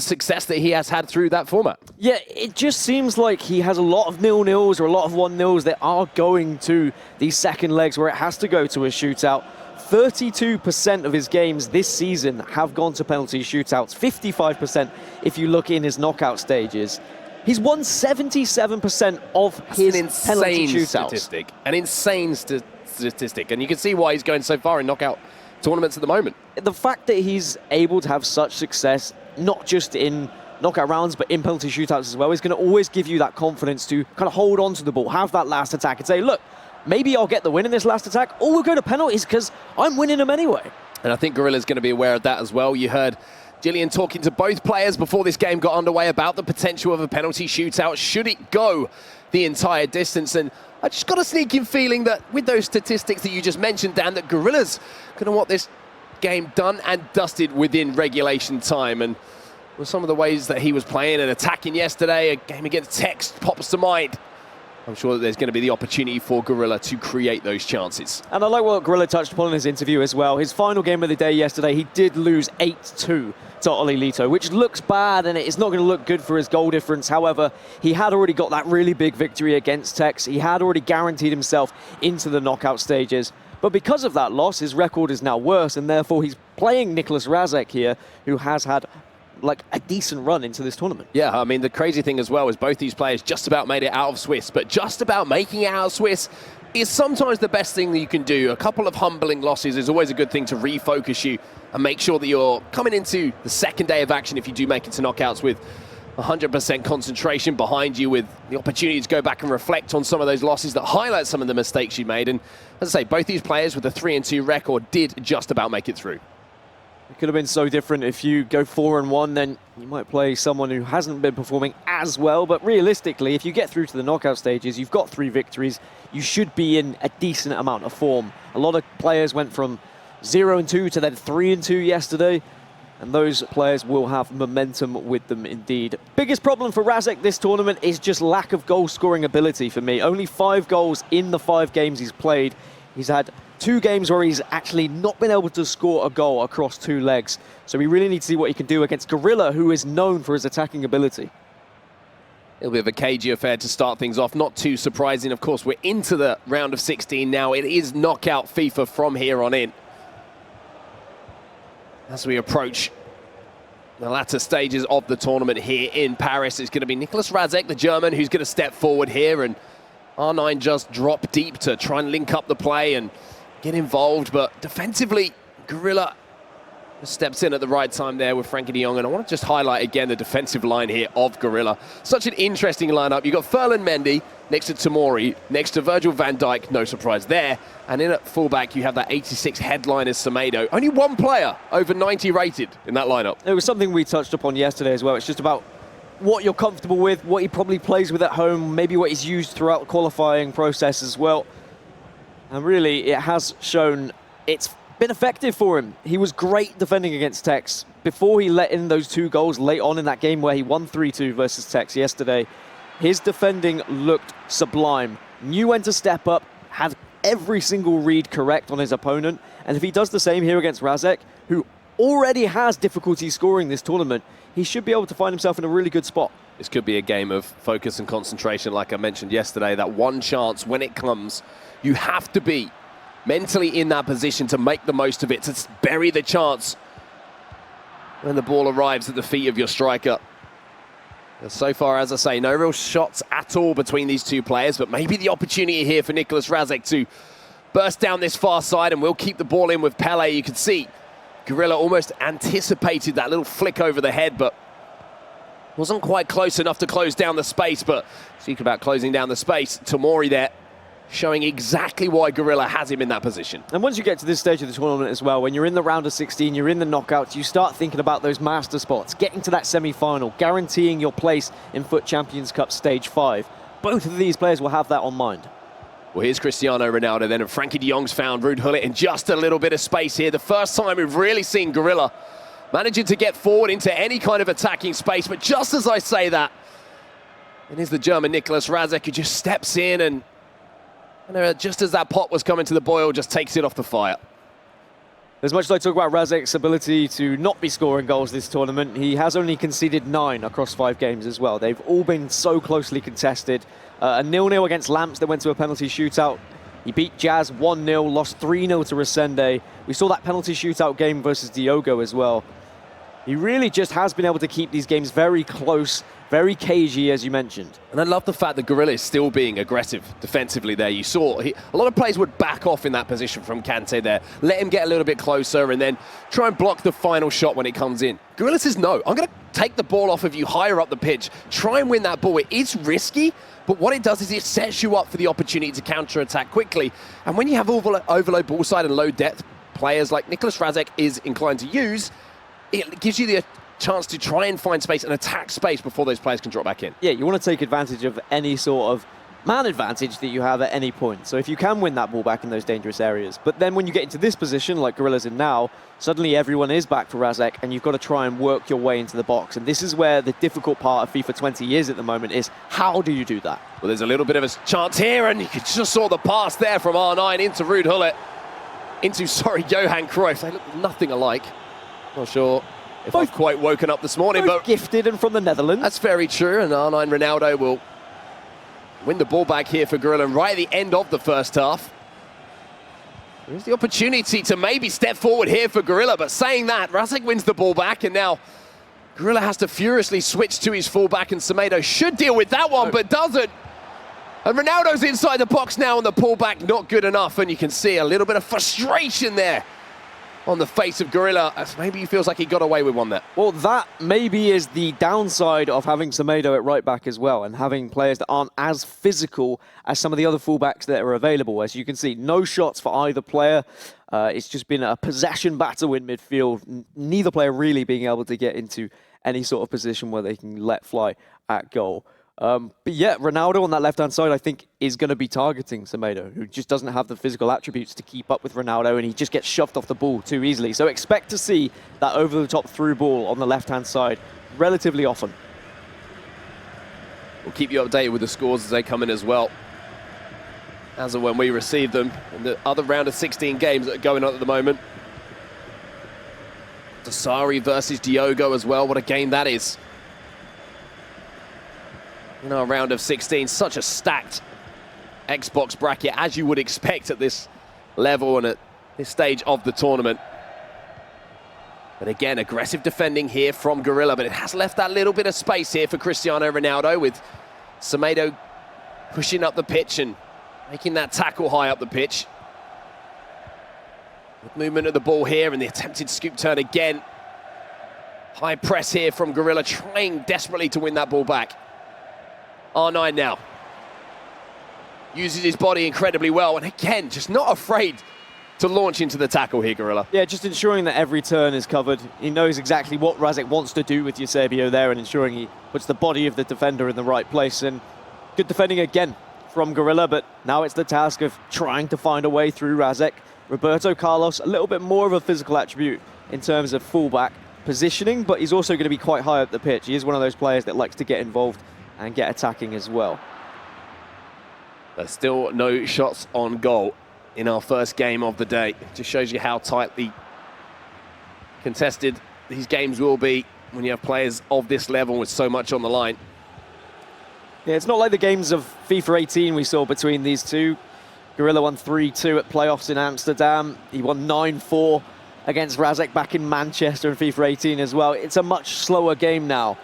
success that he has had through that format. Yeah, it just seems like he has a lot of 0-0s or a lot of 1-0s that are going to these second legs where it has to go to a shootout. 32% of his games this season have gone to penalty shootouts, 55% if you look in his knockout stages. He's won 77% of his penalty shootouts. An insane statistic, and you can see why he's going so far in knockout tournaments at the moment. The fact that he's able to have such success, not just in knockout rounds, but in penalty shootouts as well, is going to always give you that confidence to kind of hold on to the ball, have that last attack and say, look, maybe I'll get the win in this last attack, or we'll go to penalties because I'm winning them anyway. And I think Gorilla's going to be aware of that as well. You heard Gillian talking to both players before this game got underway about the potential of a penalty shootout. Should it go the entire distance? And I just got a sneaking feeling that with those statistics that you just mentioned, Dan, that Gorilla's going to want this game done and dusted within regulation time. And with some of the ways that he was playing and attacking yesterday, a game against Text pops to mind. I'm sure that there's going to be the opportunity for Gorilla to create those chances. And I like what Gorilla touched upon in his interview as well. His final game of the day yesterday, he did lose 8-2 to Oli Lito, which looks bad and it's not going to look good for his goal difference. However, he had already got that really big victory against Tex. He had already guaranteed himself into the knockout stages. But because of that loss, his record is now worse, and therefore he's playing NRASECK here, who has had like a decent run into this tournament. Yeah, I mean, the crazy thing as well is both these players just about made it out of Swiss, but just about making it out of Swiss is sometimes the best thing that you can do. A couple of humbling losses is always a good thing to refocus you and make sure that you're coming into the second day of action if you do make it to knockouts with 100% concentration behind you, with the opportunity to go back and reflect on some of those losses that highlight some of the mistakes you made. And as I say, both these players with a 3-2 record did just about make it through. It could have been so different. If you go 4-1, then you might play someone who hasn't been performing as well. But realistically, if you get through to the knockout stages, you've got 3 victories, you should be in a decent amount of form. A lot of players went from 0-2 to then 3-2 yesterday, and those players will have momentum with them indeed. Biggest problem for NRASECK this tournament is just lack of goal-scoring ability for me. Only 5 goals in the 5 games he's played. He's had 2 games where he's actually not been able to score a goal across 2 legs. So we really need to see what he can do against Gorilla, who is known for his attacking ability. It'll be a cagey affair to start things off. Not too surprising, of course. We're into the round of 16 now. It is knockout FIFA from here on in. As we approach the latter stages of the tournament here in Paris, it's going to be NRASECK, the German, who's going to step forward here. And R9 just drop deep to try and link up the play and get involved, but defensively, Gorilla steps in at the right time there with Frankie de Jong. And I want to just highlight again the defensive line here of Gorilla. Such an interesting lineup. You've got Ferland Mendy next to Tamori, next to Virgil van Dijk, no surprise there. And in at fullback, you have that 86 headliner Semedo. Only 1 player over 90 rated in that lineup. It was something we touched upon yesterday as well. It's just about what you're comfortable with, what he probably plays with at home, maybe what he's used throughout the qualifying process as well. And really, it has shown it's been effective for him. He was great defending against Tex before he let in those 2 goals late on in that game where he won 3-2 versus Tex yesterday. His defending looked sublime. Knew when to step up, had every single read correct on his opponent. And if he does the same here against NRASECK, who already has difficulty scoring this tournament, he should be able to find himself in a really good spot. This could be a game of focus and concentration, like I mentioned yesterday. That one chance, when it comes, you have to be mentally in that position to make the most of it, to bury the chance when the ball arrives at the feet of your striker. And so far, as I say, no real shots at all between these 2 players, but maybe the opportunity here for NRASECK to burst down this far side, and we'll keep the ball in with Pele. You can see Gorilla almost anticipated that little flick over the head, but wasn't quite close enough to close down the space. But speaking about closing down the space, Tamori there showing exactly why Gorilla has him in that position. And once you get to this stage of the tournament as well, when you're in the round of 16, you're in the knockouts, you start thinking about those master spots, getting to that semi-final, guaranteeing your place in FUT Champions Cup Stage 5. Both of these players will have that on mind. Well, here's Cristiano Ronaldo then, and Frankie de Jong's found Ruud Gullit in just a little bit of space here. The first time we've really seen Gorilla managing to get forward into any kind of attacking space. But just as I say that, and here's the German NRASECK, who just steps in and just as that pot was coming to the boil, just takes it off the fire. As much as I talk about NRASECK's ability to not be scoring goals this tournament, he has only conceded 9 across 5 games as well. They've all been so closely contested. A 0-0 against Lamps that went to a penalty shootout. He beat Jazz 1-0, lost 3-0 to Resende. We saw that penalty shootout game versus Diogo as well. He really just has been able to keep these games very close, very cagey, as you mentioned. And I love the fact that Gorilla is still being aggressive defensively there. You saw a lot of players would back off in that position from Kante there, let him get a little bit closer and then try and block the final shot when it comes in. Gorilla says, no, I'm going to take the ball off of you higher up the pitch, try and win that ball. It is risky, but what it does is it sets you up for the opportunity to counter-attack quickly. And when you have overload ball side and low depth players like NRASECK is inclined to use, it gives you the chance to try and find space and attack space before those players can drop back in. Yeah, you want to take advantage of any sort of man advantage that you have at any point. So if you can win that ball back in those dangerous areas. But then when you get into this position, like Gorilla's in now, suddenly everyone is back for NRASECK and you've got to try and work your way into the box. And this is where the difficult part of FIFA 20 is at the moment is, how do you do that? Well, there's a little bit of a chance here, and you just saw the pass there from R9 into Ruud Gullit, into, Johan Cruyff. They look nothing alike. Not sure if I've quite woken up this morning, but gifted and from the Netherlands. That's very true, and R9 Ronaldo will win the ball back here for Gorilla right at the end of the first half. There's the opportunity to maybe step forward here for Gorilla, but saying that, NRASECK wins the ball back, and now Gorilla has to furiously switch to his fullback, and Semedo should deal with that one, but doesn't. And Ronaldo's inside the box now, and the pullback not good enough, and you can see a little bit of frustration there on the face of Gorilla, as maybe he feels like he got away with one there. Well, that maybe is the downside of having Semedo at right back as well, and having players that aren't as physical as some of the other fullbacks that are available. As you can see, no shots for either player. It's just been a possession battle in midfield. Neither player really being able to get into any sort of position where they can let fly at goal. But yeah, Ronaldo on that left-hand side, I think, is going to be targeting Semedo, who just doesn't have the physical attributes to keep up with Ronaldo, and he just gets shoved off the ball too easily. So expect to see that over-the-top through ball on the left-hand side relatively often. We'll keep you updated with the scores as they come in as well, as and when we receive them in the other round of 16 games that are going on at the moment. Dasari versus Diogo as well. What a game that is. In our round of 16, such a stacked Xbox bracket, as you would expect at this level and at this stage of the tournament. But again, aggressive defending here from Gorilla, but it has left that little bit of space here for Cristiano Ronaldo, with Semedo pushing up the pitch and making that tackle high up the pitch. Good movement of the ball here and the attempted scoop turn again. High press here from Gorilla, trying desperately to win that ball back. R9 now uses his body incredibly well, and again, just not afraid to launch into the tackle here, Gorilla. Yeah, just ensuring that every turn is covered. He knows exactly what NRASECK wants to do with Eusebio there, and ensuring he puts the body of the defender in the right place. And good defending again from Gorilla, but now it's the task of trying to find a way through NRASECK. Roberto Carlos, a little bit more of a physical attribute in terms of fullback positioning, but he's also going to be quite high up the pitch. He is one of those players that likes to get involved and get attacking as well. There's still no shots on goal in our first game of the day. It just shows you how tightly contested these games will be when you have players of this level with so much on the line. Yeah, it's not like the games of FIFA 18 we saw between these two. Gorilla won 3-2 at playoffs in Amsterdam. He won 9-4 against NRASECK back in Manchester in FIFA 18 as well. It's a much slower game now.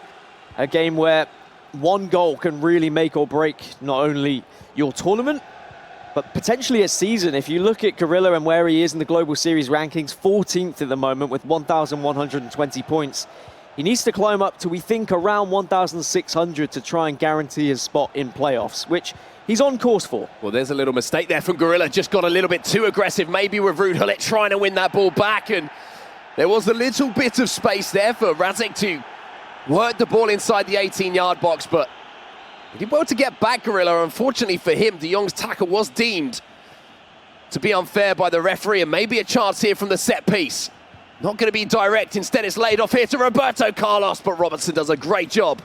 A game where one goal can really make or break not only your tournament, but potentially a season. If you look at Gorilla and where he is in the Global Series rankings, 14th at the moment with 1,120 points. He needs to climb up to, we think, around 1,600 to try and guarantee his spot in playoffs, which he's on course for. Well, there's a little mistake there from Gorilla. Just got a little bit too aggressive, maybe with Ruud Gullit trying to win that ball back, and there was a little bit of space there for NRASECK to work the ball inside the 18-yard box, but he did well to get back, Gorilla. Unfortunately for him, De Jong's tackle was deemed to be unfair by the referee, and maybe a chance here from the set piece. Not going to be direct, instead it's laid off here to Roberto Carlos, but Robertson does a great job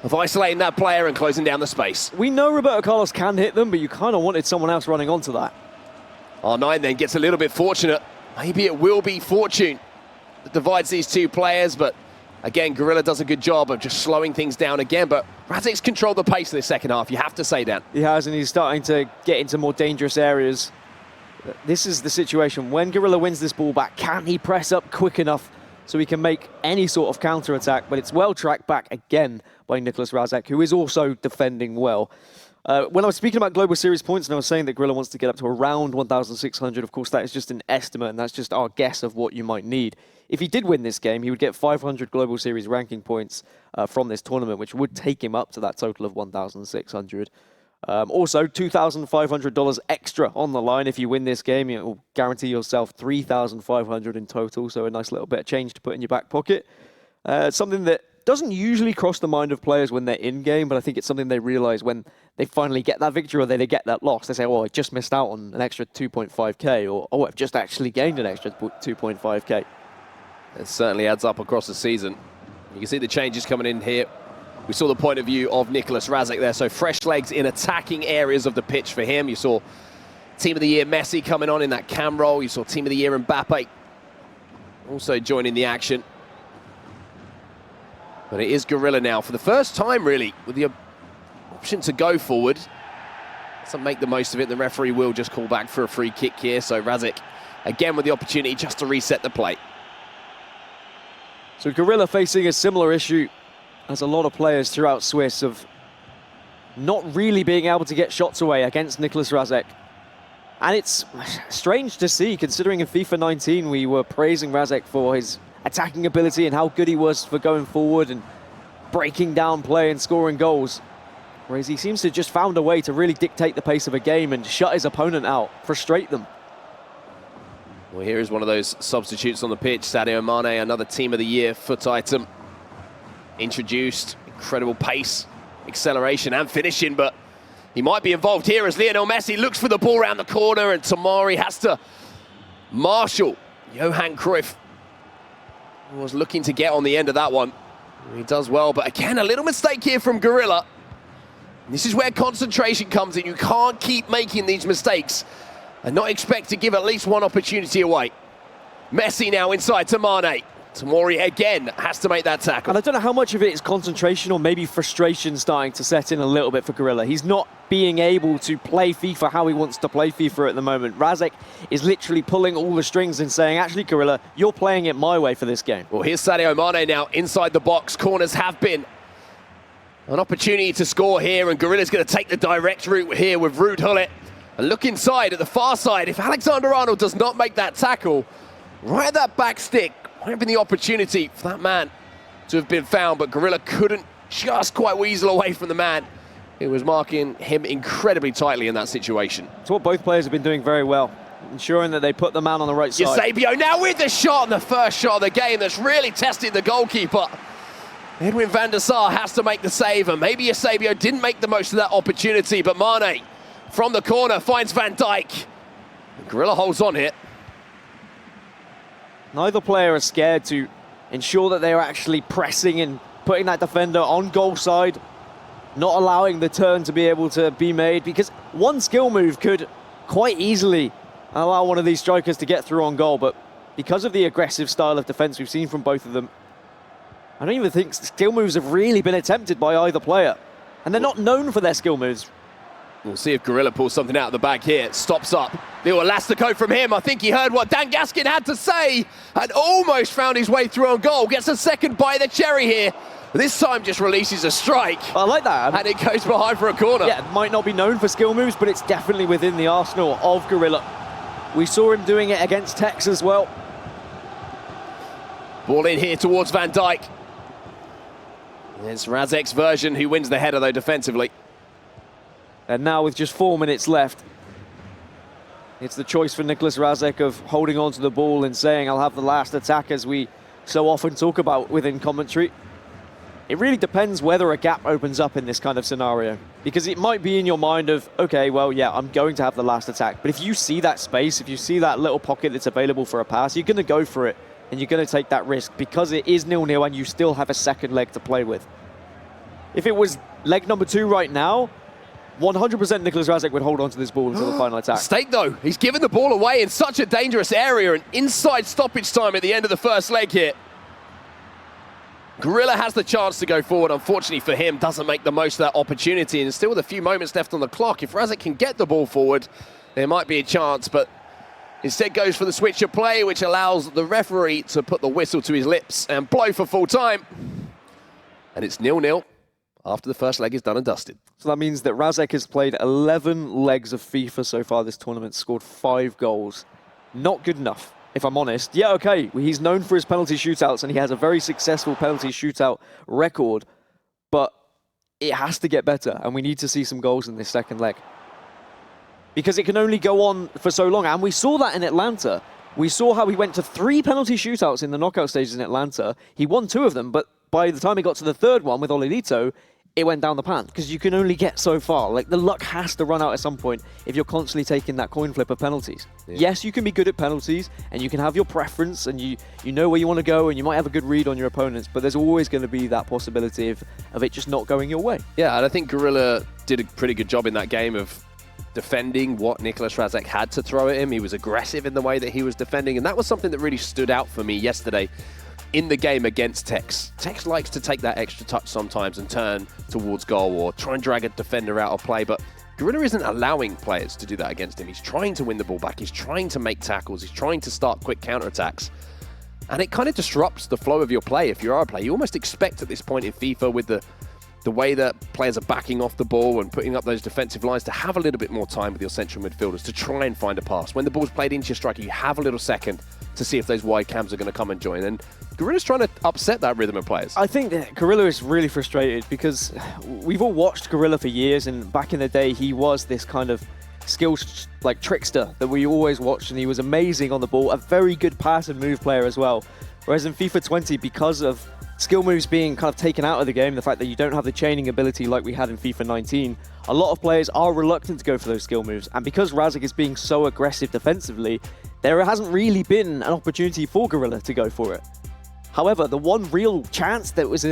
of isolating that player and closing down the space. We know Roberto Carlos can hit them, but you kind of wanted someone else running onto that. R9 then gets a little bit fortunate maybe it will be fortune that divides these two players, but again, Gorilla does a good job of just slowing things down again, but RASECK's controlled the pace in the second half, you have to say, Dan. He has, and he's starting to get into more dangerous areas. This is the situation. When Gorilla wins this ball back, can he press up quick enough so he can make any sort of counter-attack? But it's well tracked back again by NRASECK, who is also defending well. When I was speaking about Global Series points, and I was saying that Gorilla wants to get up to around 1,600, of course, that is just an estimate, and that's just our guess of what you might need. If he did win this game, he would get 500 Global Series ranking points from this tournament, which would take him up to that total of 1,600. Also, $2,500 extra on the line if you win this game. It will guarantee yourself 3,500 in total, so a nice little bit of change to put in your back pocket. Something that doesn't usually cross the mind of players when they're in-game, but I think it's something they realize when they finally get that victory or they get that loss. They say, oh, I just missed out on an extra 2.5k, or oh, I've just actually gained an extra 2.5k. It certainly adds up across the season. You can see the changes coming in here. We saw the point of view of NRASECK there, so fresh legs in attacking areas of the pitch for him. You saw Team of the Year Messi coming on in that cam role. You saw Team of the Year Mbappe also joining the action. But it is Gorilla now, for the first time really, with the option to go forward. Doesn't make the most of it. The referee will just call back for a free kick here, so RASECK again with the opportunity just to reset the play. So Gorilla facing a similar issue as a lot of players throughout Swiss of not really being able to get shots away against NRASECK. And it's strange to see, considering in FIFA 19 we were praising RASECK for his attacking ability and how good he was for going forward and breaking down play and scoring goals. Whereas he seems to have just found a way to really dictate the pace of a game and shut his opponent out, frustrate them. Well, here is one of those substitutes on the pitch. Sadio Mane, another Team of the Year foot item. Introduced, incredible pace, acceleration and finishing, but he might be involved here as Lionel Messi looks for the ball around the corner and Tamari has to marshal Johan Cruyff. He was looking to get on the end of that one. He does well, but again, a little mistake here from Gorilla. This is where concentration comes in. You can't keep making these mistakes and not expect to give at least one opportunity away. Messi now inside to Mane. Tamori again has to make that tackle. And I don't know how much of it is concentration or maybe frustration starting to set in a little bit for Gorilla. He's not being able to play FIFA how he wants to play FIFA at the moment. RASECK is literally pulling all the strings and saying, actually, Gorilla, you're playing it my way for this game. Well, here's Sadio Mane now inside the box. Corners have been an opportunity to score here, and Gorilla's going to take the direct route here with Ruud Gullit. And look inside at the far side. If Alexander-Arnold does not make that tackle, right at that back stick, might have been the opportunity for that man to have been found, but Gorilla couldn't just quite weasel away from the man who was marking him incredibly tightly in that situation. It's what both players have been doing very well, ensuring that they put the man on the right side. Eusebio now with the shot, and the first shot of the game that's really tested the goalkeeper. Edwin van der Sar has to make the save, and maybe Eusebio didn't make the most of that opportunity, but Mane from the corner finds Van Dijk. Gorilla holds on here. Neither player is scared to ensure that they are actually pressing and putting that defender on goal side, not allowing the turn to be able to be made, because one skill move could quite easily allow one of these strikers to get through on goal, but because of the aggressive style of defense we've seen from both of them, I don't even think skill moves have really been attempted by either player, and they're not known for their skill moves. We'll see if Gorilla pulls something out of the back here. Stops up. Little elastico from him. I think he heard what Dan Gaskin had to say and almost found his way through on goal. Gets a second bite of the cherry here. This time just releases a strike. I like that. And it goes behind for a corner. Yeah, it might not be known for skill moves, but it's definitely within the arsenal of Gorilla. We saw him doing it against Tex as well. Ball in here towards Van Dijk. It's RASECK's version who wins the header though defensively. And now with just 4 minutes left, it's the choice for NRASECK of holding on to the ball and saying, I'll have the last attack, as we so often talk about within commentary. It really depends whether a gap opens up in this kind of scenario, because it might be in your mind of, okay, well, yeah, I'm going to have the last attack. But if you see that space, if you see that little pocket that's available for a pass, you're going to go for it and you're going to take that risk because it is 0-0 and you still have a second leg to play with. If it was leg number 2 right now, 100% Nicholas RASECK would hold on to this ball until the final attack. Mistake though, he's given the ball away in such a dangerous area, and inside stoppage time at the end of the first leg here. Gorilla has the chance to go forward. Unfortunately for him, doesn't make the most of that opportunity, and still with a few moments left on the clock. If RASECK can get the ball forward, there might be a chance, but instead goes for the switch of play, which allows the referee to put the whistle to his lips and blow for full time. And it's 0-0 after the first leg is done and dusted. So that means that RASECK has played 11 legs of FIFA so far this tournament, scored 5 goals. Not good enough, if I'm honest. Yeah, okay, he's known for his penalty shootouts, and he has a very successful penalty shootout record, but it has to get better, and we need to see some goals in this second leg. Because it can only go on for so long, and we saw that in Atlanta. We saw how he went to 3 penalty shootouts in the knockout stages in Atlanta. He won 2 of them, but by the time he got to the 3rd one with Olelito, it went down the pan, because you can only get so far. Like, the luck has to run out at some point if you're constantly taking that coin flip of penalties. Yeah. Yes, you can be good at penalties, and you can have your preference, and you know where you want to go, and you might have a good read on your opponents, but there's always going to be that possibility of it just not going your way. Yeah, and I think Gorilla did a pretty good job in that game of defending what Nicholas RASECK had to throw at him. He was aggressive in the way that he was defending, and that was something that really stood out for me yesterday in the game against Tex. Tex likes to take that extra touch sometimes and turn towards goal or try and drag a defender out of play, but Gorilla isn't allowing players to do that against him. He's trying to win the ball back, he's trying to make tackles, he's trying to start quick counterattacks, and it kind of disrupts the flow of your play if you are a player. You almost expect at this point in FIFA, with the way that players are backing off the ball and putting up those defensive lines, to have a little bit more time with your central midfielders to try and find a pass. When the ball's played into your striker, you have a little second to see if those wide cams are going to come and join. And Gorilla's trying to upset that rhythm of players. I think that Gorilla is really frustrated because we've all watched Gorilla for years, and back in the day, he was this kind of skills like trickster that we always watched, and he was amazing on the ball, a very good pass and move player as well. Whereas in FIFA 20, because of skill moves being kind of taken out of the game, the fact that you don't have the chaining ability like we had in FIFA 19, a lot of players are reluctant to go for those skill moves. And because RASECK is being so aggressive defensively, there hasn't really been an opportunity for Gorilla to go for it. However, the one real chance that was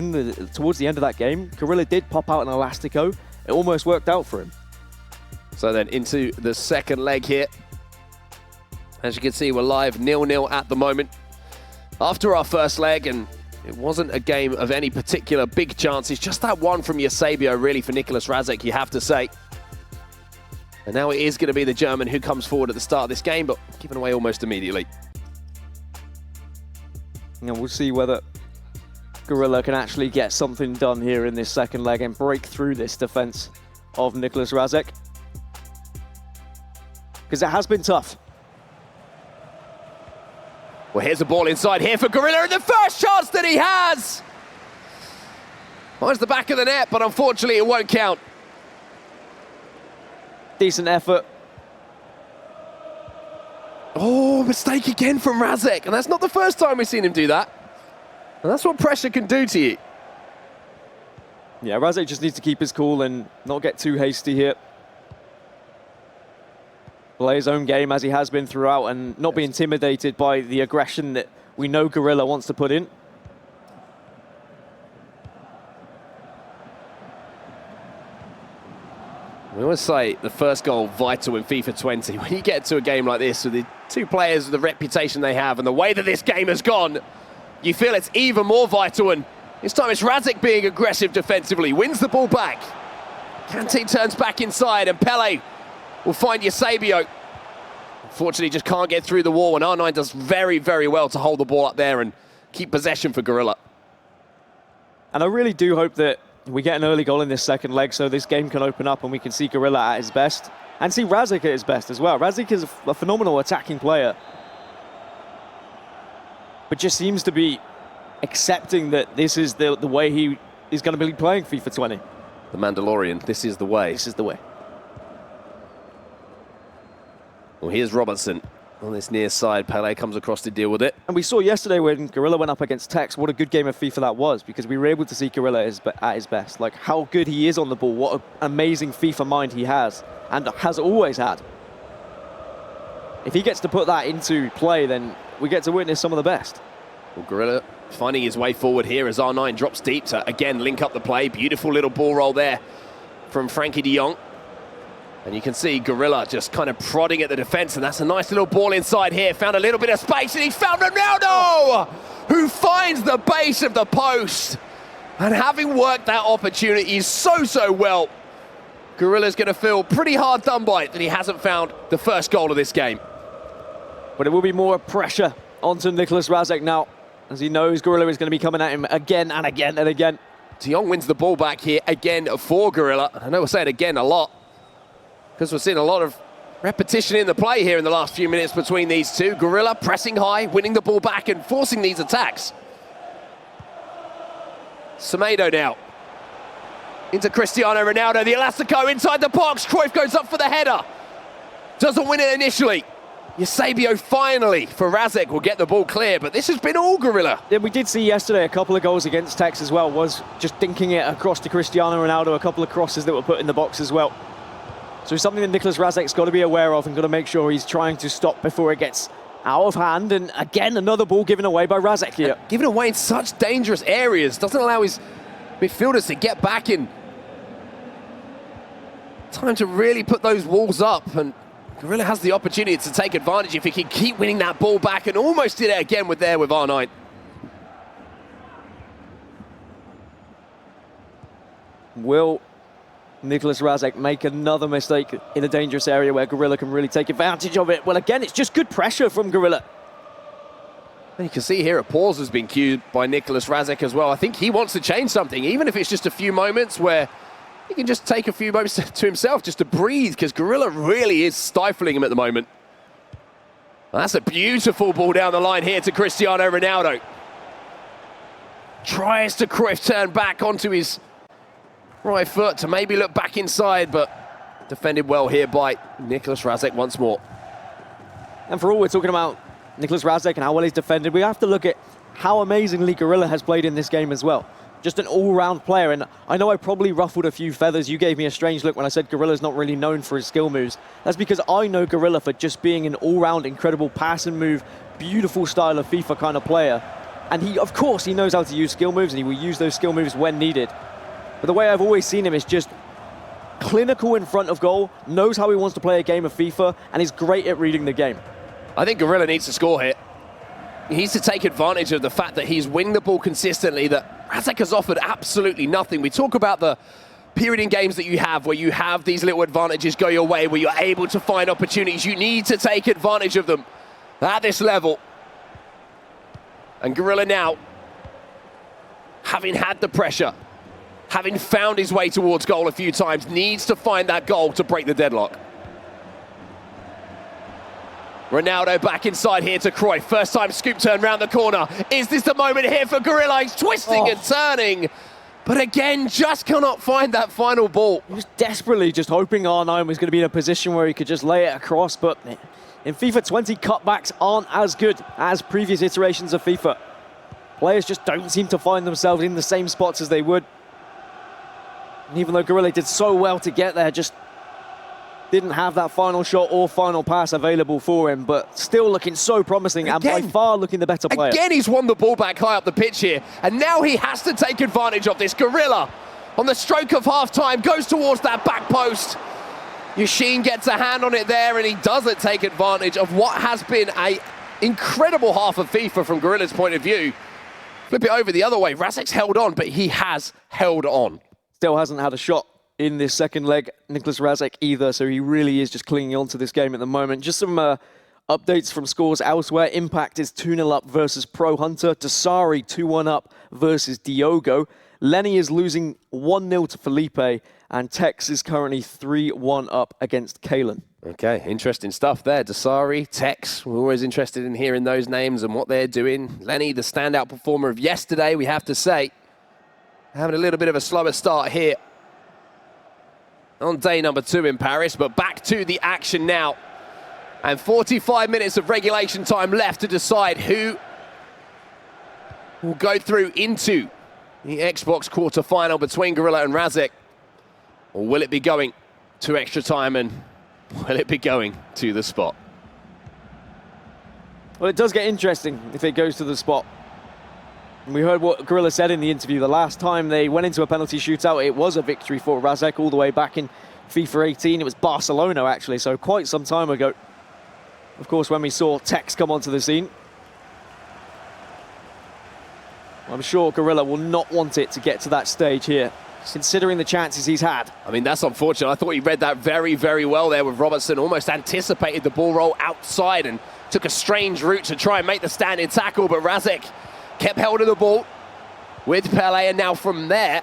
towards the end of that game, Gorilla did pop out an Elastico. It almost worked out for him. So then into the second leg here. As you can see, we're live 0-0 at the moment. After our first leg, and it wasn't a game of any particular big chances, just that one from Eusebio really for Nicholas RASECK, you have to say. And now it is going to be the German who comes forward at the start of this game, but given away almost immediately. And we'll see whether Gorilla can actually get something done here in this second leg and break through this defense of Nicholas RASECK. Because it has been tough. Well, here's a ball inside here for Gorilla, and the first chance that he has! Finds the back of the net, but unfortunately it won't count. Decent effort. Oh, mistake again from RASECK, and that's not the first time we've seen him do that. And that's what pressure can do to you. Yeah, RASECK just needs to keep his cool and not get too hasty here. Play his own game as he has been throughout and not be intimidated by the aggression that we know Gorilla wants to put in. We always say the first goal vital in FIFA 20. When you get to a game like this with the two players with the reputation they have and the way that this game has gone, you feel it's even more vital. And this time it's RASECK being aggressive defensively, wins the ball back. Kante turns back inside and Pele will find Eusebio. Unfortunately, just can't get through the wall, and R9 does very, very well to hold the ball up there and keep possession for Gorilla. And I really do hope that we get an early goal in this second leg so this game can open up and we can see Gorilla at his best and see RASECK at his best as well. RASECK is a phenomenal attacking player, but just seems to be accepting that this is the way he is going to be playing FIFA 20. The Mandalorian, this is the way. This is the way. Well, here's Robertson on this near side. Pele comes across to deal with it. And we saw yesterday when Gorilla went up against Tex, what a good game of FIFA that was, because we were able to see Gorilla at his best. Like, how good he is on the ball, what an amazing FIFA mind he has, and has always had. If he gets to put that into play, then we get to witness some of the best. Well, Gorilla finding his way forward here as R9 drops deep to, again, link up the play. Beautiful little ball roll there from Frankie de Jong. And you can see Gorilla just kind of prodding at the defense, and that's a nice little ball inside here. Found a little bit of space, and he found Ronaldo, who finds the base of the post. And having worked that opportunity so well, Gorilla's going to feel pretty hard done by it that he hasn't found the first goal of this game. But it will be more pressure onto NRASECK now, as he knows Gorilla is going to be coming at him again and again and again. De Jong wins the ball back here again for Gorilla. I know we're saying again a lot, because we're seeing a lot of repetition in the play here in the last few minutes between these two. Gorilla pressing high, winning the ball back and forcing these attacks. Semedo now. Into Cristiano Ronaldo, the Elastico inside the box. Cruyff goes up for the header. Doesn't win it initially. Eusebio finally, for NRASECK, will get the ball clear, but this has been all Gorilla. Yeah, we did see yesterday a couple of goals against Tex as well, was just dinking it across to Cristiano Ronaldo, a couple of crosses that were put in the box as well. So it's something that NRASECK's got to be aware of and got to make sure he's trying to stop before it gets out of hand. And again, another ball given away by NRASECK here. Given away in such dangerous areas, doesn't allow his midfielders to get back in time to really put those walls up. And Gorilla has the opportunity to take advantage if he can keep winning that ball back, and almost did it again with R9. Will NRASECK make another mistake in a dangerous area where Gorilla can really take advantage of it? Well, again, it's just good pressure from Gorilla. And you can see here a pause has been cued by NRASECK as well. I think he wants to change something, even if it's just a few moments where he can just take a few moments to himself just to breathe, because Gorilla really is stifling him at the moment. That's a beautiful ball down the line here to Cristiano Ronaldo. Tries to Cruyff turn back onto his right foot to maybe look back inside, but defended well here by NRASECK once more. And for all we're talking about NRASECK and how well he's defended, we have to look at how amazingly Gorilla has played in this game as well. Just an all-round player, and I know I probably ruffled a few feathers. You gave me a strange look when I said Gorilla's not really known for his skill moves. That's because I know Gorilla for just being an all-round, incredible pass and move, beautiful style of FIFA kind of player. And he, of course, he knows how to use skill moves, and he will use those skill moves when needed. But the way I've always seen him is just clinical in front of goal, knows how he wants to play a game of FIFA, and is great at reading the game. I think Gorilla needs to score here. He needs to take advantage of the fact that he's winning the ball consistently, that NRASECK has offered absolutely nothing. We talk about the period in games that you have where you have these little advantages go your way, where you're able to find opportunities. You need to take advantage of them at this level. And Gorilla now, having had the pressure, having found his way towards goal a few times, needs to find that goal to break the deadlock. Ronaldo back inside here to Cruyff. First time scoop turn round the corner. Is this the moment here for Gorilla? He's twisting and turning, but again, just cannot find that final ball. He was desperately just hoping R9 was going to be in a position where he could just lay it across, but in FIFA 20, cutbacks aren't as good as previous iterations of FIFA. Players just don't seem to find themselves in the same spots as they would. And even though Gorilla did so well to get there, just didn't have that final shot or final pass available for him, but still looking so promising and by far looking the better player. Again, he's won the ball back high up the pitch here, and now he has to take advantage of this. Gorilla, on the stroke of half-time, goes towards that back post. Yashin gets a hand on it there, and he doesn't take advantage of what has been an incredible half of FIFA from Gorilla's point of view. Flip it over the other way. NRASECK's held on, but he has held on. Still hasn't had a shot in this second leg, NRASECK either, so he really is just clinging on to this game at the moment. Just some updates from scores elsewhere. Impact is 2-0 up versus Pro Hunter. Dasari 2-1 up versus Diogo. Lenny is losing 1-0 to Felipe, and Tex is currently 3-1 up against Kalen. Okay, interesting stuff there. Dasari, Tex, we're always interested in hearing those names and what they're doing. Lenny, the standout performer of yesterday, we have to say, having a little bit of a slower start here on day number 2 in Paris, but back to the action now. And 45 minutes of regulation time left to decide who will go through into the Xbox quarter-final between Gorilla and NRASECK. Or will it be going to extra time, and will it be going to the spot? Well, it does get interesting if it goes to the spot. And we heard what Gorilla said in the interview. The last time they went into a penalty shootout, it was a victory for NRASECK all the way back in FIFA 18, it was Barcelona actually, so quite some time ago. Of course, when we saw Tex come onto the scene. I'm sure Gorilla will not want it to get to that stage here, considering the chances he's had. I mean, that's unfortunate. I thought he read that very, very well there with Robertson. Almost anticipated the ball roll outside and took a strange route to try and make the standing tackle, but NRASECK kept hold of the ball with Pele, and now from there,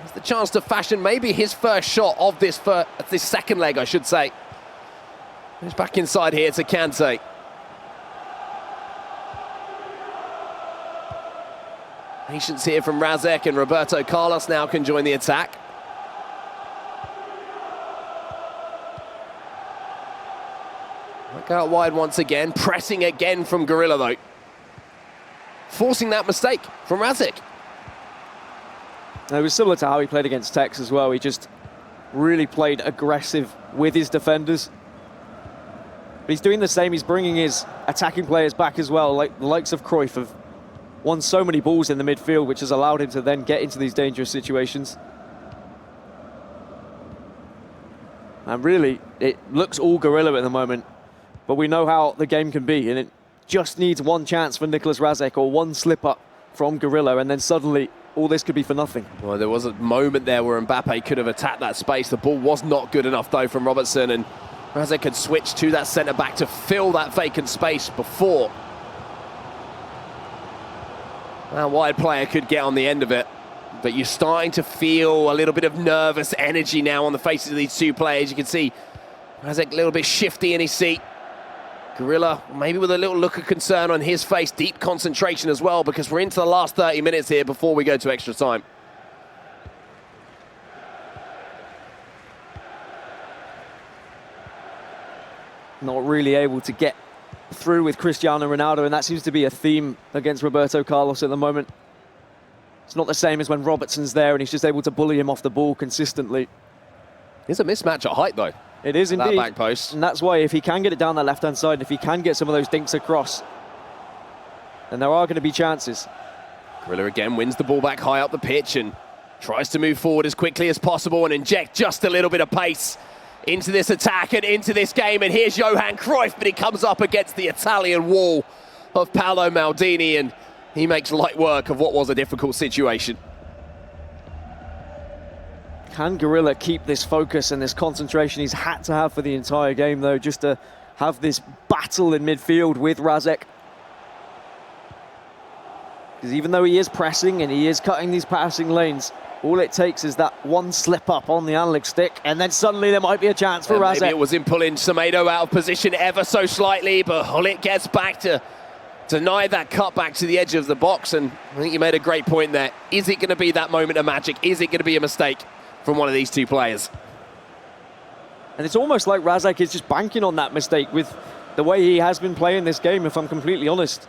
has the chance to fashion maybe his first shot of this second leg, I should say. He's back inside here to Kante. Patience here from NRASECK, and Roberto Carlos now can join the attack. Back out wide once again, pressing again from Gorilla though. Forcing that mistake from NRASECK. It was similar to how he played against Tex as well. He just really played aggressive with his defenders. But he's doing the same. He's bringing his attacking players back as well, like the likes of Cruyff have won so many balls in the midfield, which has allowed him to then get into these dangerous situations. And really, it looks all Gorilla at the moment, but we know how the game can be, and it just needs one chance for Nicolas NRASECK or one slip-up from Gorilla, and then suddenly all this could be for nothing. Well, there was a moment there where Mbappe could have attacked that space. The ball was not good enough, though, from Robertson, and NRASECK had switched to that centre-back to fill that vacant space before. That wide player could get on the end of it, but you're starting to feel a little bit of nervous energy now on the faces of these two players. You can see NRASECK a little bit shifty in his seat. Gorilla maybe with a little look of concern on his face, deep concentration as well, because we're into the last 30 minutes here before we go to extra time. Not really able to get through with Cristiano Ronaldo, and that seems to be a theme against Roberto Carlos at the moment. It's not the same as when Robertson's there and he's just able to bully him off the ball consistently. There's a mismatch at height, though. It is indeed. That back post. And that's why if he can get it down that left-hand side, if he can get some of those dinks across, then there are going to be chances. Gorilla again wins the ball back high up the pitch and tries to move forward as quickly as possible and inject just a little bit of pace into this attack and into this game. And here's Johan Cruyff, but he comes up against the Italian wall of Paolo Maldini, and he makes light work of what was a difficult situation. Can Gorilla keep this focus and this concentration he's had to have for the entire game, though, just to have this battle in midfield with NRASECK? Because even though he is pressing and he is cutting these passing lanes, all it takes is that one slip up on the analog stick, and then suddenly there might be a chance for NRASECK. Maybe it was in pulling Semedo out of position ever so slightly, but Hullet gets back to deny that cut back to the edge of the box, and I think you made a great point there. Is it going to be that moment of magic? Is it going to be a mistake from one of these two players? And it's almost like NRASECK is just banking on that mistake with the way he has been playing this game, if I'm completely honest.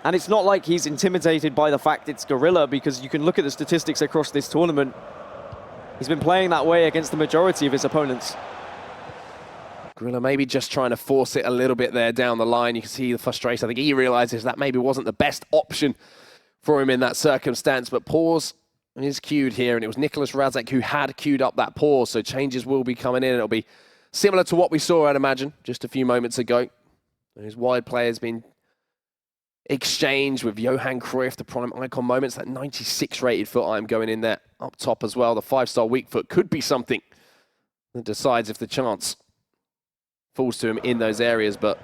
And it's not like he's intimidated by the fact it's Gorilla, because you can look at the statistics across this tournament. He's been playing that way against the majority of his opponents. Gorilla maybe just trying to force it a little bit there down the line. You can see the frustration. I think he realizes that maybe wasn't the best option for him in that circumstance, but pause is cued here, and it was Nicolas NRASECK who had queued up that pause, so changes will be coming in. It'll be similar to what we saw, I'd imagine, just a few moments ago. His wide player's been exchanged with Johan Cruyff, the prime icon moments, that 96 rated foot I'm going in there up top as well. The 5-star weak foot could be something that decides if the chance falls to him in those areas, but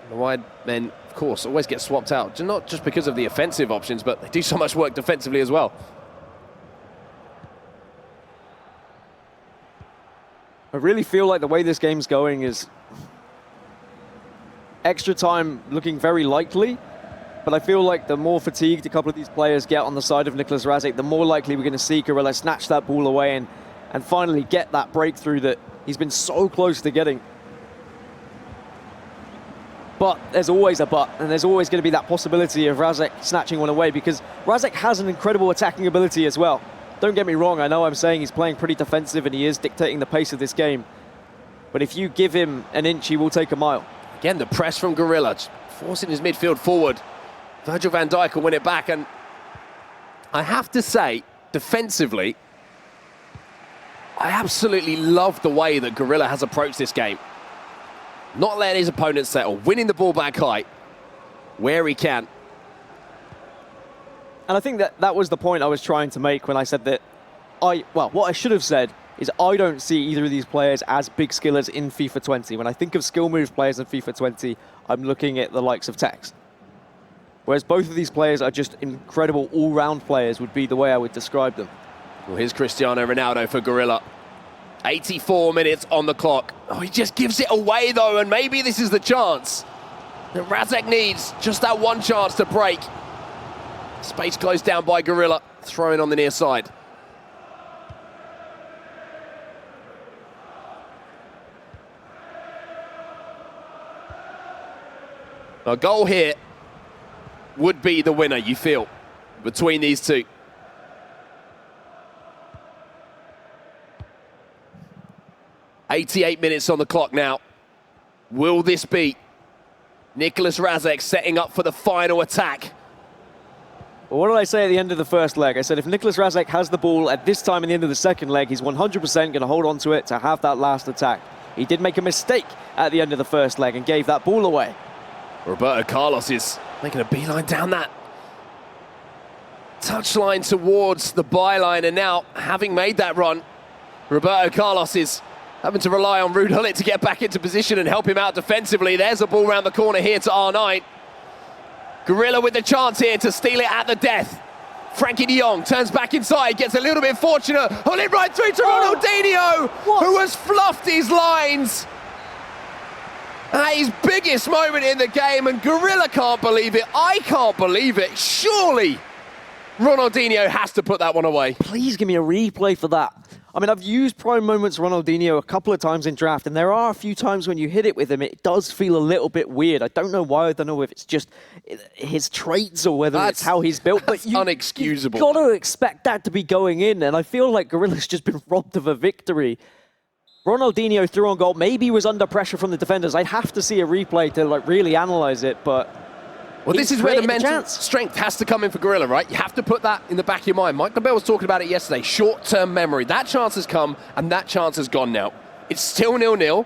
the wide men, of course, always get swapped out, not just because of the offensive options, but they do so much work defensively as well. I really feel like the way this game's going is extra time looking very likely, but I feel like the more fatigued a couple of these players get on the side of Nicolas NRASECK, the more likely we're going to see Gorilla snatch that ball away and finally get that breakthrough that he's been so close to getting. But there's always a but, and there's always going to be that possibility of NRASECK snatching one away, because NRASECK has an incredible attacking ability as well. Don't get me wrong, I know I'm saying he's playing pretty defensive and he is dictating the pace of this game, but if you give him an inch, he will take a mile. Again, the press from Gorilla, forcing his midfield forward. Virgil van Dijk will win it back, and I have to say, defensively, I absolutely love the way that Gorilla has approached this game. Not letting his opponent settle, winning the ball back high where he can. And I think that was the point I was trying to make when I said that what I should have said is I don't see either of these players as big skillers in FIFA 20. When I think of skill move players in FIFA 20, I'm looking at the likes of Tex. Whereas both of these players are just incredible all-round players would be the way I would describe them. Well, here's Cristiano Ronaldo for Gorilla. 84 minutes on the clock. Oh, he just gives it away, though, and maybe this is the chance that NRASECK needs. Just that one chance to break. Space closed down by Gorilla, throwing on the near side. A goal here would be the winner, you feel, between these two. "88 minutes on the clock now. Will this be NRASECK setting up for the final attack? Well, what did I say at the end of the first leg? I said if NRASECK has the ball at this time in the end of the second leg, he's 100% going to hold on to it to have that last attack. He did make a mistake at the end of the first leg and gave that ball away. Roberto Carlos is making a beeline down that touchline towards the byline, and now, having made that run, Roberto Carlos is having to rely on Ruud Gullit to get back into position and help him out defensively. There's a ball round the corner here to R9. Gorilla with the chance here to steal it at the death. Frankie de Jong turns back inside, gets a little bit fortunate, hold it right through to Ronaldinho, who has fluffed his lines. At his biggest moment in the game, and Gorilla can't believe it. I can't believe it. Surely Ronaldinho has to put that one away. Please give me a replay for that. I mean, I've used prime moments Ronaldinho a couple of times in draft, and there are a few times when you hit it with him, it does feel a little bit weird. I don't know why. I don't know if it's just his traits or whether it's how he's built. But Unexcusable. You've got to expect that to be going in, and I feel like Gorilla's just been robbed of a victory. Ronaldinho threw on goal. Maybe he was under pressure from the defenders. I'd have to see a replay to really analyze it, but... Well, this is where the mental strength has to come in for Gorilla, right? You have to put that in the back of your mind. Michael Bell was talking about it yesterday. Short-term memory. That chance has come, and that chance has gone now. It's still 0-0.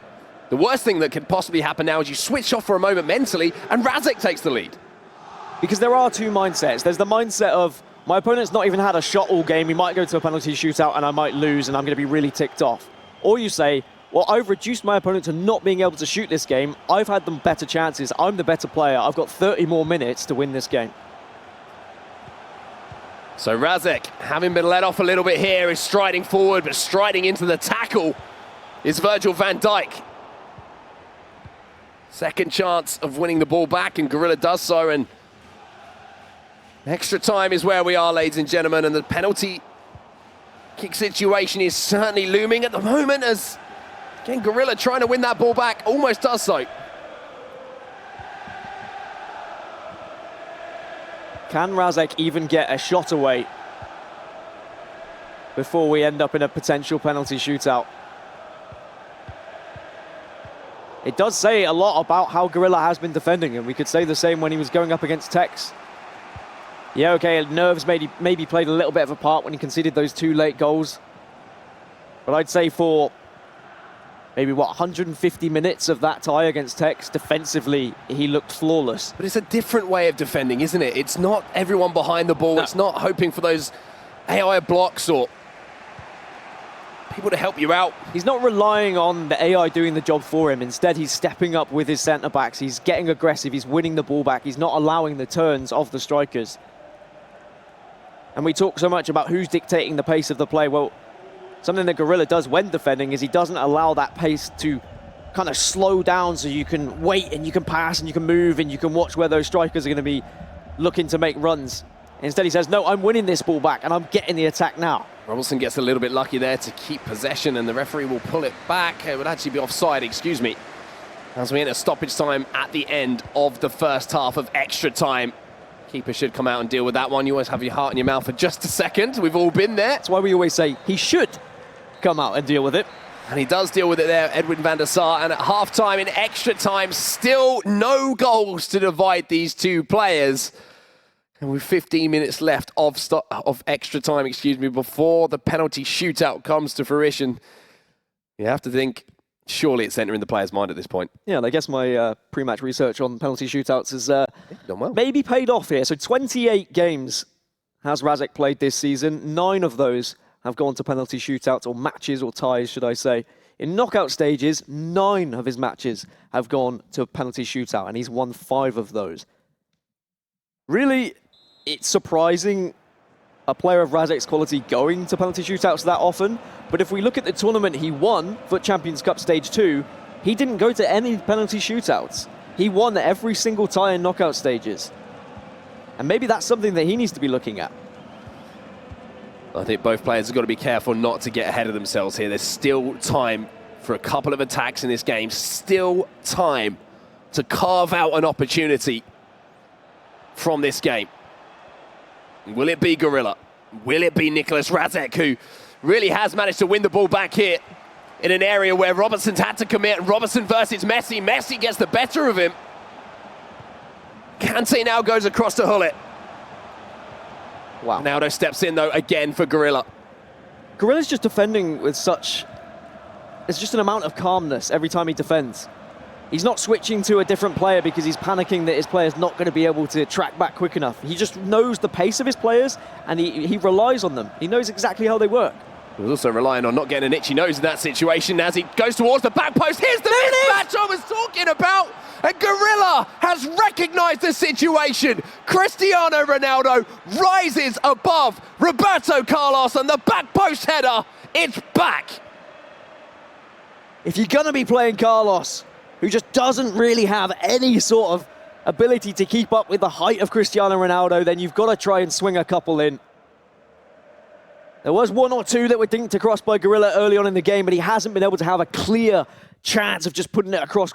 The worst thing that could possibly happen now is you switch off for a moment mentally, and NRASECK takes the lead. Because there are two mindsets. There's the mindset of, my opponent's not even had a shot all game. He might go to a penalty shootout, and I might lose, and I'm going to be really ticked off. Or you say, well, I've reduced my opponent to not being able to shoot this game. I've had them better chances. I'm the better player. I've got 30 more minutes to win this game. So NRASECK, having been let off a little bit here, is striding forward, but striding into the tackle is Virgil van Dijk. Second chance of winning the ball back, and Gorilla does so, and extra time is where we are, ladies and gentlemen, and the penalty kick situation is certainly looming at the moment as, again, Gorilla trying to win that ball back, almost does so. Can NRASECK even get a shot away before we end up in a potential penalty shootout? It does say a lot about how Gorilla has been defending, and we could say the same when he was going up against Tex. Yeah, okay, nerves maybe played a little bit of a part when he conceded those two late goals. But I'd say for maybe, 150 minutes of that tie against Tex, defensively, he looked flawless. But it's a different way of defending, isn't it? It's not everyone behind the ball. No. It's not hoping for those AI blocks or people to help you out. He's not relying on the AI doing the job for him. Instead, he's stepping up with his centre-backs. He's getting aggressive. He's winning the ball back. He's not allowing the turns of the strikers. And we talk so much about who's dictating the pace of the play. Well, something that Gorilla does when defending is he doesn't allow that pace to kind of slow down so you can wait and you can pass and you can move and you can watch where those strikers are going to be looking to make runs. Instead, he says, no, I'm winning this ball back and I'm getting the attack now. Robertson gets a little bit lucky there to keep possession, and the referee will pull it back. It would actually be offside, excuse me, as we enter stoppage time at the end of the first half of extra time. Keeper should come out and deal with that one. You always have your heart in your mouth for just a second. We've all been there. That's why we always say he should come out and deal with it. And he does deal with it there, Edwin van der Sar. And at half-time in extra time, still no goals to divide these two players. And with 15 minutes left of extra time, before the penalty shootout comes to fruition, you have to think, surely it's entering the player's mind at this point. Yeah, and I guess my pre-match research on penalty shootouts has done well. Maybe paid off here. So 28 games has NRASECK played this season. 9 of those have gone to penalty shootouts, or matches, or ties, should I say. In knockout stages, 9 of his matches have gone to a penalty shootout, and he's won 5 of those. Really, it's surprising a player of NRASECK's quality going to penalty shootouts that often, but if we look at the tournament he won, FUT Champions Cup Stage 2, he didn't go to any penalty shootouts. He won every single tie in knockout stages. And maybe that's something that he needs to be looking at. I think both players have got to be careful not to get ahead of themselves here. There's still time for a couple of attacks in this game. Still time to carve out an opportunity from this game. Will it be Gorilla? Will it be Nicholas NRASECK, who really has managed to win the ball back here in an area where Robertson's had to commit? Robertson versus Messi. Messi gets the better of him. Kante now goes across to Hullet. Wow. Ronaldo steps in, though, again for Gorilla. Gorilla's just defending with such... It's just an amount of calmness every time he defends. He's not switching to a different player because he's panicking that his player's not going to be able to track back quick enough. He just knows the pace of his players, and he relies on them. He knows exactly how they work. He's also relying on not getting an itchy nose in that situation as he goes towards the back post. Here's the mismatch I was talking about, and Gorilla has recognised the situation. Cristiano Ronaldo rises above Roberto Carlos, and the back post header, it's back. If you're going to be playing Carlos, who just doesn't really have any sort of ability to keep up with the height of Cristiano Ronaldo, then you've got to try and swing a couple in. There was 1 or 2 that were dinked across by Gorilla early on in the game, but he hasn't been able to have a clear chance of just putting it across